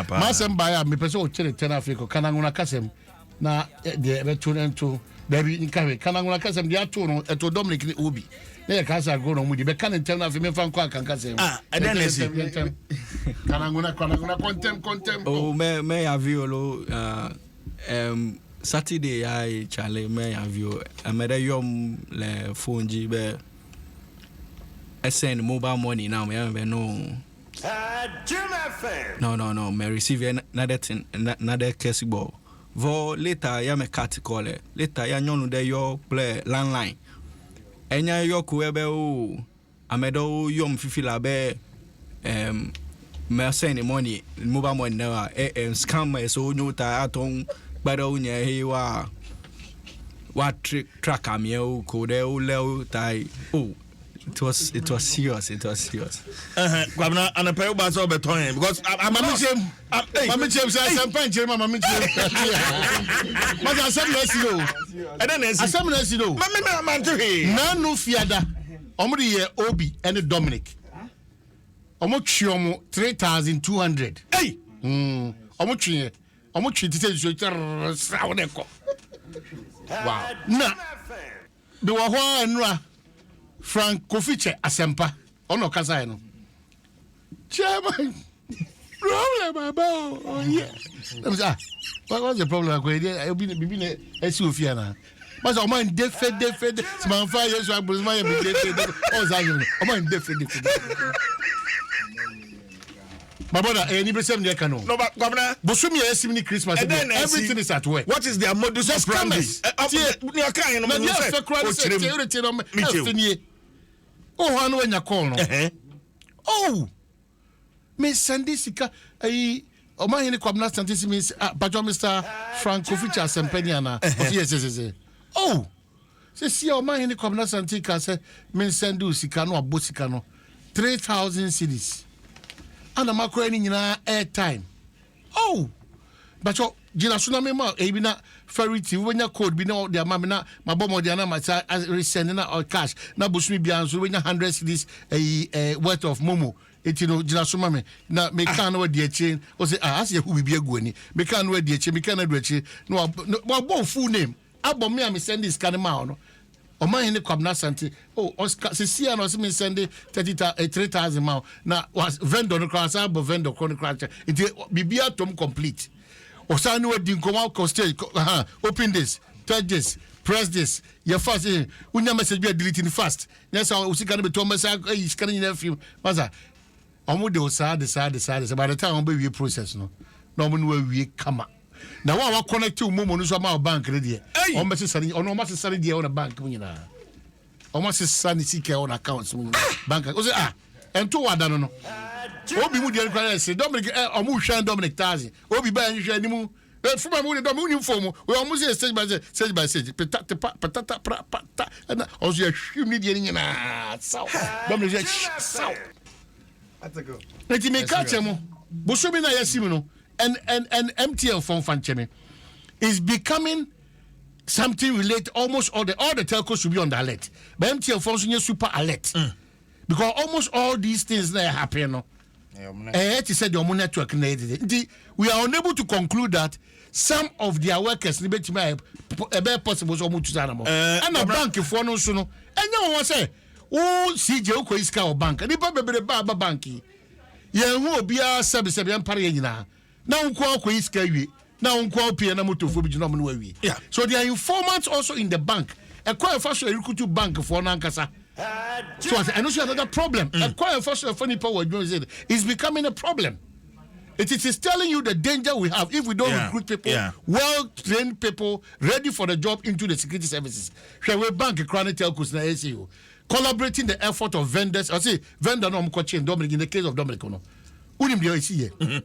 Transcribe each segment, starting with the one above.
Masem baya me pese o chere tena Africa kana nguna kasem na de be to nto baby nkawe kana nguna kasem de ato no eto Dominic ni obi na kasa go no mu de be kana tena Africa me fa nko akankasem edenesi kana nguna contem oh me aviolo Saturday I chale me avio amere yom le phone ji be I send mobile money now me no no me receive another case ball vo later ya me cat call later ya nyonu de yo play landline enya yo ku ebe o amedo yom fifila be me send money mobile money now scam so nyota aton gbara unya he wa track am yo ko de o le tai it was serious Kwabna anape uba so beton because mama chem say sampan chem mama chem but asem na si do mama man to he nanu fiada omo de Obi and Dominic omo twi omo 3200 hey omo twi tete so srawo de ko wow na de wo ho anura Frank Kofiche Asempa ono kasa no chairman problem about oh yeah what's the problem ko e bi ne esi ofia na but o man defend man fa yesu agbos man be defend o za you o man defend my brother any be sem dey kanu no but governor bosumi esim ni Christmas everything is at work. What is their modus operandi ni akan no me say oh hanu enya call no oh me send sika o man ni kwabna stantisi means bajo Mr. Frank Koficha Asempeni na yes oh se si o man ni kwabna stantika say me send sika no abo sika no 3000 cedis ana makro ni nyina airtime oh bacho jina suna me ma e bi na ferrity wenya code bi na de ama me na mabomo de na ma resend na or cash na bosumi bia nso wenya 100 cedis worth of momo etino jina suna me na me kan na wadi echi o say as ye hu bibia guani me kan na wadi echi me kan na do echi no bo full name abom me am send this kan ma no o man ni kwabna santi oh Oscar se sia no se me send 3000 ma na was vendor no class abo vendor kon class it bibia tom complete osanu wadi nkoma ko stage open this touch this press this your fast unya message be deleting fast yes usika no be to message scan in film maza omo de osade by the time we process no no mo no we kama na wa connect to momo no so ma bank re de o ma se sare ono ma se sare de on bank mu nyina o ma se sare sika on account mu bank o say ento wada no obi mu de kwara se Dominic o mu hwan Dominic tazi obi ba nhwa ni mu fuma mu de Dominic ni fomo o mu se stage by stage patata pata na o so hwim ni de nyina saw Dominic saw atako eti me ka chemo bosomi na yasim no and MTN phone fan cheme is becoming something related. Almost all the telcos should be on the alert, but MTN phones are super alert because almost all these things that happen. No, it said the network. We are unable to conclude that some of their workers possible and a bank for no sooner. And no one say, oh, CJ Okoiska or bank, and if I be the banky, yeah, who be a sub-7 parina. Now unko iska wi na unko pia na motofo bi jina mo no wi so there are informants also in the bank a quite fast recruit bank for nankasa so I know another problem a quite fast funny power is becoming a problem. It is telling you the danger we have if we don't recruit people well trained people ready for the job into the security services. Shall we bank chronic telcos na ACU collaborating the effort of vendors. I say vendor no mkochi Dominic in the case of Dominic no unim dey see here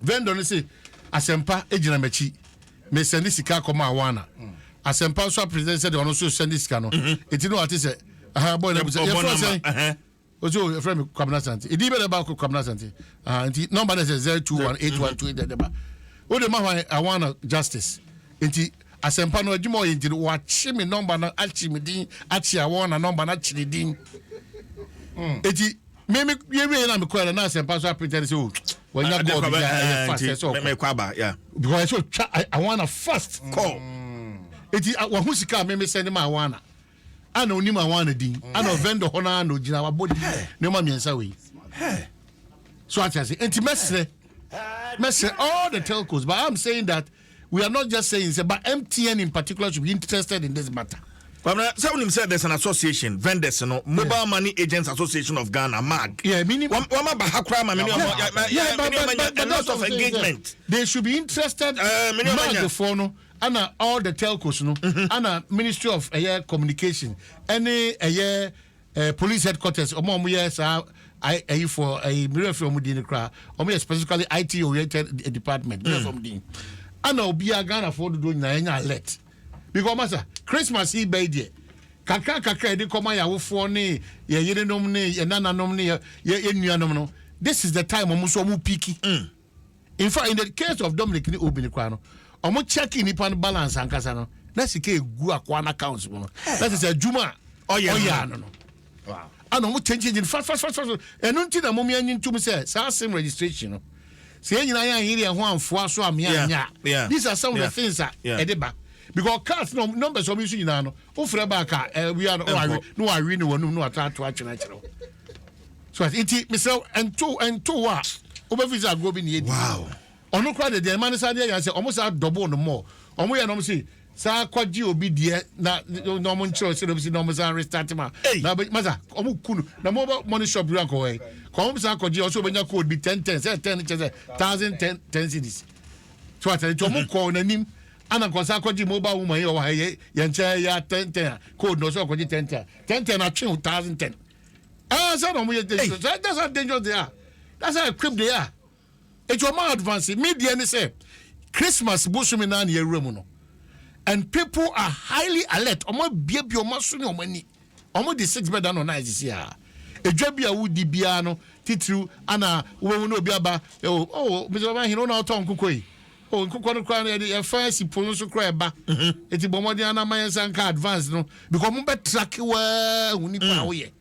vendor no say Asempa ejina mechi me send sika koma awana Asempa so president said ono so send sika no eti no ati say boy na say ojo friend me kwamna santi e di be ba ko kwamna santi enti number is 021812 de ba o de ma awana justice enti Asempa no adwuma enti wa chi me number na achi me din achi awana number na chi din enti me ye na me kwara na Asempa so president say when you go fast so me kwaba yeah because I want a fast call it is wa husika me send ma wana ana oni ma wana din ana vendor hona no gina wa body ne ma miensa we so I say enti mess all the telcos, but I'm saying that we are not just saying but MTN in particular should be interested in this matter. Someone said there's an association, vendors, Mobile Money Agents Association of Ghana, MAG. Yeah, meaning but lots of engagement. They should be interested. MAG for and all the telcos, and Ministry of Communication, any police headquarters, I for a mirror from within the crowd, or specifically IT oriented department, from the. I know be a Ghana for doing na let. Because master Christmas Eve day kakra de koma ya wo fo ne ye yire nom ne ye nana nom ne ye nua nom no this is the time omo so omo piki in fact in the case of Dominic ni Obi ni kwa no omo check in nipa balance ankasa no na sike egu akwa na accounts no that is a juma oya no wow and omo change fast enu nti na mo me anyi ntum say sim registration no say nyina ya hiri ho amfo aso amia these are some of the things that ediba because cars numbers of you know ofre back we are no I really want no attract to actually so it myself and two over visa go be near wow ono crowd the man say dey say almost double no more omo ya no say sa kwaji obi de na no mo nchiro say no mo restart ma na maza omo kunu na mobile money shop you ko we come say kwaji also benya code be 10 say 10 10 cedis so at it omo ko na nim ana kosa kwaji mobile woman here wa ye nche ya 10 code no so kwaji 10 na 2010 so no mo that's how dangerous they are that's how equipped they are it's more advanced media ni say Christmas busumi na ye remu no and people are highly alert omo biebie omo so ni omo ni omo the 6 bed no nice here edwa bia wudi bia no titru ana wo no obi aba Mr. Man hino na oton kokoi nkukọ no kwa na fancy ponu so kra eba eti bomodi ana man sanka advance no because mo be track wa huni pa wo ye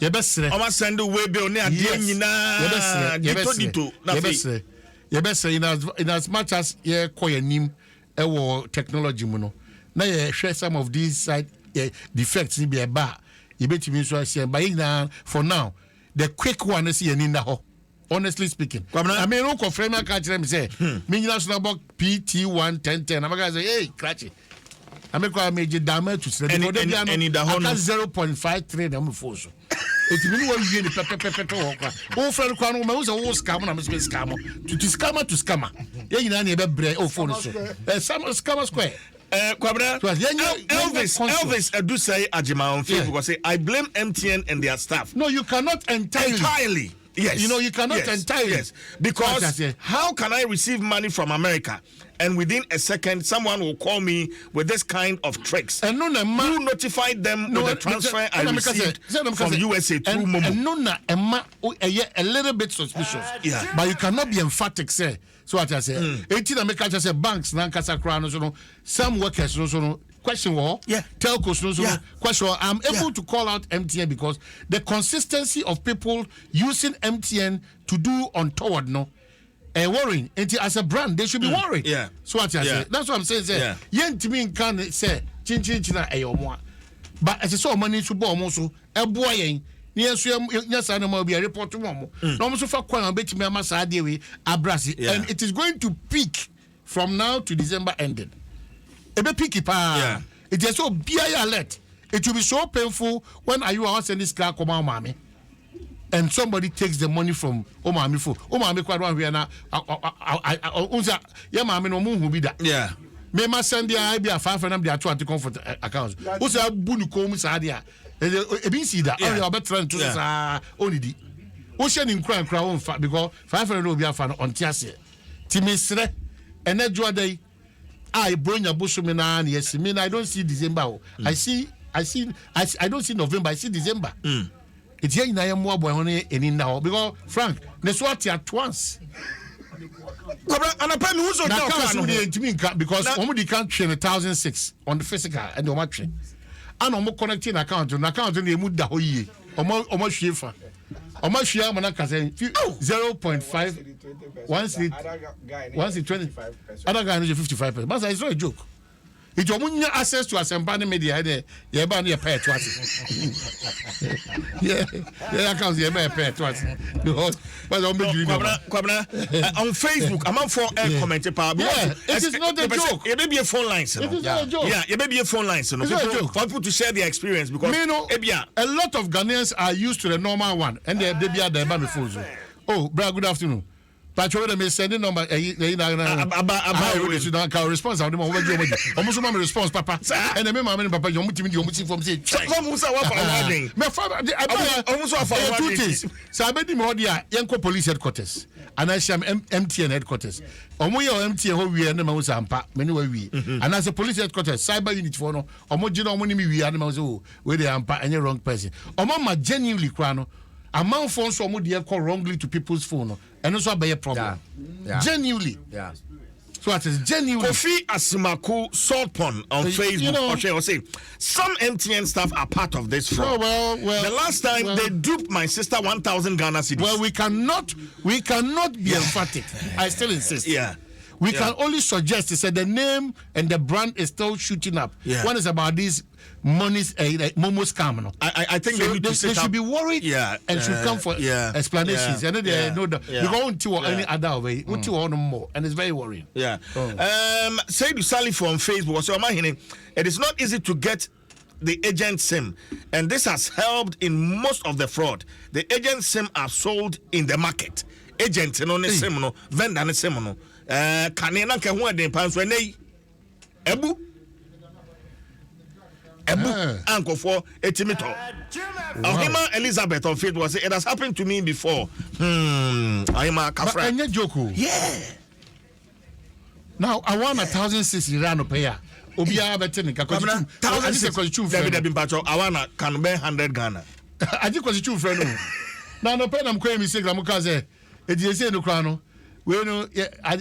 besre o ma send we bill ne ade nyina dito na fe ye besre in as much as ye koyanim ewo technology mu no na ye share some of these side defects ni be eba ye betimi so ase ba for now the quick one is ye ni na ho. Honestly speaking, I mean, no confirm I catch them say, me national about PT1 1010. I'm gonna say, hey, Cratchy. I make a major damage to say, any 0.53 them force. It's mean what you get the pepper. Oh, friend, who's a whole scammer, I'm a scammer. To scammer. Yeah, you know, never bread or phone. Some scammer square. Elvis do say Ajima on Facebook because say I blame MTN and their staff. No, you cannot entirely. Yes. You know, you cannot entirely. Yes. Because how can I receive money from America and within a second someone will call me with this kind of tricks? And who notified them with the transfer I received from USA through Momo? A little bit suspicious. Yeah. But you cannot be emphatic, say. So what I say. 18 America just say banks, Nankasa Crown, some workers, question war, telcos, question war. I'm able to call out MTN because the consistency of people using MTN to do untoward, worrying. And as a brand, they should be worried. Yeah. So what I say. That's what I'm saying. Say, yen to me can say, chin ayo. But as I saw money to bo also, a boy. Yes, I know be a report to Momo. No, so for Kwan, bet me Masadewi, Abrasi, and it is going to peak from now to December ending. Ebe picky pa. It is so be alert. It will be so painful when are you send this car come out, mommy, and somebody takes the money from mommy for mommy quite one here now. Unza ya mommy no mu be that. Yeah. Me must send the idea 5 and they are trying to comfort accounts. Usa bunu kom sadia. Ebi see that. Oh, better to say only di. Ocean in cry on fat because 500 will be a fan on Tiasia. Timisre and that day. I bring a bushman yes, I mean I don't see December. I don't see November, I see December. It's here in I am more boy only in now because Frank, let's watch at once. And a pen who's on because only can't train 1,006 on the physical and the matching. And I'm connecting account and the mood the whole year. Almost shifa. Oma share mana kase 0.5 once 20 other guy no 55%. But it's not a joke. If you want access to a Sempani media, you buy a pair twice. Yeah, comes here a pair twice. But on Facebook, I'm on for a comment. It is not a joke. It may be a phone line. It is not a joke. Yeah, it may be a phone line. For people to share their experience because a lot of Ghanaians are used to the normal one, and they be at the before. Oh, brother, good afternoon. But you may send a number. Response. I'm almost my response, Papa. And the member, Papa, you're moving from say. So I made him audio Yanko Police Headquarters, and I shall MTN Headquarters. Omoyo MTN ho we na ma sampa many we. And as a police headquarters, cyber unit for no. Omoji no money we and ma so we dey ampa any wrong person. Omama genuinely kwa no. Amount phone so mo dey call wrongly to people's phone. And also be a problem. Yeah. Genuinely. Yeah. So it is genuinely. Kofi Asimaku Saltpon on Facebook. Or say some MTN staff are part of this fraud. Well. The last time they duped my sister 1,000 Ghana cedis. Well, we cannot be emphatic. I still insist. Yeah. We can only suggest. He said the name and the brand is still shooting up. Yeah. One is about these monies, Momo scam. No? I think so they should be worried. Yeah. And should come for explanations. And then they know that you go into any other way. More, and it's very worrying. Yeah. Say to Sally from Facebook. So it is not easy to get the agent SIM, and this has helped in most of the fraud. The agent SIM are sold in the market. Agent no SIM no, vendor no SIM no. Kanena ke ho den pan so nei. Ebu Uncle for Etimito. Ohima Elizabeth on Facebook was it has happened to me before. Ohima Kafra. Any joke? Yeah. Now I want 1,060 rand pay ya. Obia betting ka I wanna can be 100 Ghana. I think was true friend. Now no pen am kwemi say gramukaze. E die say no kra no. We no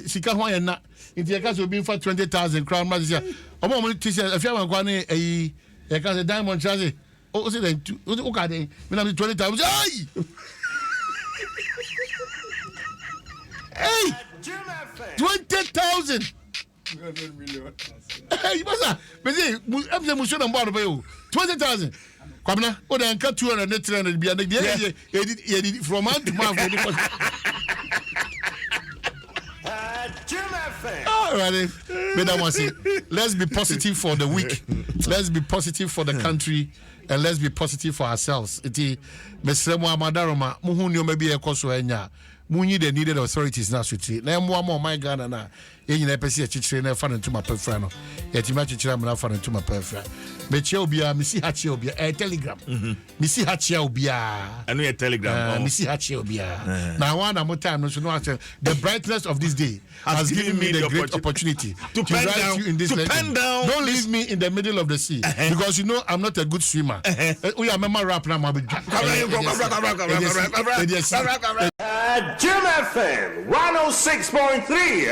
sika ho ya na. Inti ya ka so bi for 20,000 crown ma say. Omo mo ti say afia wan kwa ne eyi ya ka say diamond chase. O say den o ka den. Me na 20,000. Ay! Hey! 20,000. 200 million. Hey, what's that? Me say, I'm saying na mbo no 20,000. Kwamna, o dey nka 200 net 300 bia na dey from man to man for the all right, Madam say, let's be positive for the week. Let's be positive for the country, and let's be positive for ourselves. Iti mesremo amadaroma muhu ni omebi ekoso enya. Munyi the needed authorities na suti. Na mo am my Ghana na yenyi na pese chichire na fa ntuma pefra no. Yetima chichire na fa ntuma pefra. Mechia obia misi hachia obia Telegram. Misi hachia obia. Anu a Telegram. Misi hachia obia. Na one more time no so no the brightness of this day has given me the great opportunity to write you in this legend. Don't leave me in the middle of the sea because you know I'm not a good swimmer. We are member rap now. Jim FM 106.3.